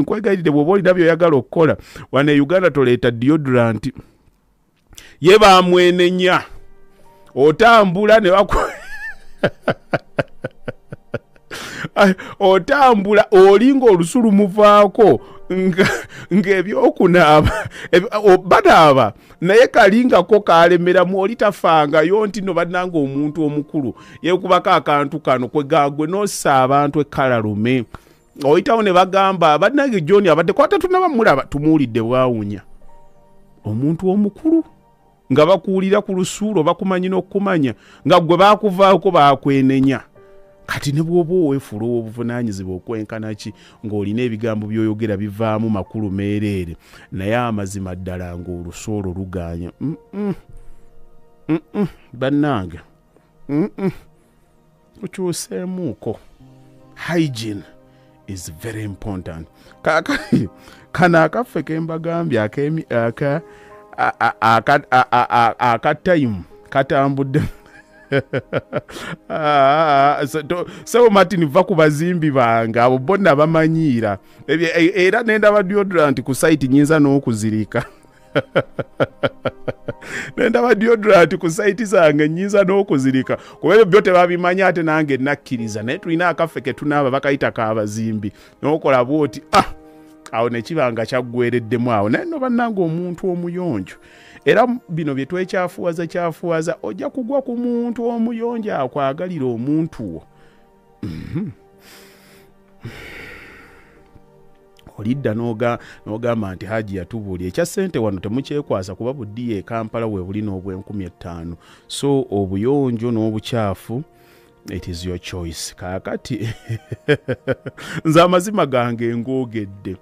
nkwegayirire bw'oba olina by'oyagala okukola wano e Uganda toleeta deodorant ye bamwenenya otambula ne otambula olinga olusulu muvaako ng'ebyokunaaba banaaba naye kalingako kalemeramu oli tafangayo nti no bannanga omuntu omukulu yeekubako akantu kano kwe gagwe n'ossa abantu ekkalalume oyitawo ne bagamba bannange John abadde kwata tunabamulaba tumuwulidde bwawunya omuntu omukulu nga bakuwulira ku lusuulo bakumanyi n'okumanya nga gwe baakuvaako baakwenenya kati ne bw'oba oweefula obuvunaanyizibwa okwenkana ki ng'olina ebigambo by'oyogera bivaamu makulu meereere naye amazima ddala ng'olusuulo luganya bannange ukyuseemuuko hygiene is very important kano akaffe kembagambye akatayimu katambudde Sebo Martin va ku bazimbi bange abo bonna bamanyiira era nendaba deodorant ku site nyinza n'okuzirika nendaba deodorant ku site zange nyinza n'okuzirika kuba ebyo byo tebabimanya ate nange nakkiriza naye tulina akaffe ke tunaaba bakayita k'abazimbi n'okola bwoti awo ne kibanga kyaggwereddemu awo naye no bannanga omuntu omuyonjo era bino bye twekyafuwaza ojja kugwa ku muntu omuyonjo akwagalira omuntu wo olidda n'ogamba nti Haji yatubuulya ekya ssente wano temukyekwasa kuba buddiya e Kampala we buli n'obw'50,000 so obuyonjo n'obukyafu it is your choice kaakati nze amazima gange ngoogedde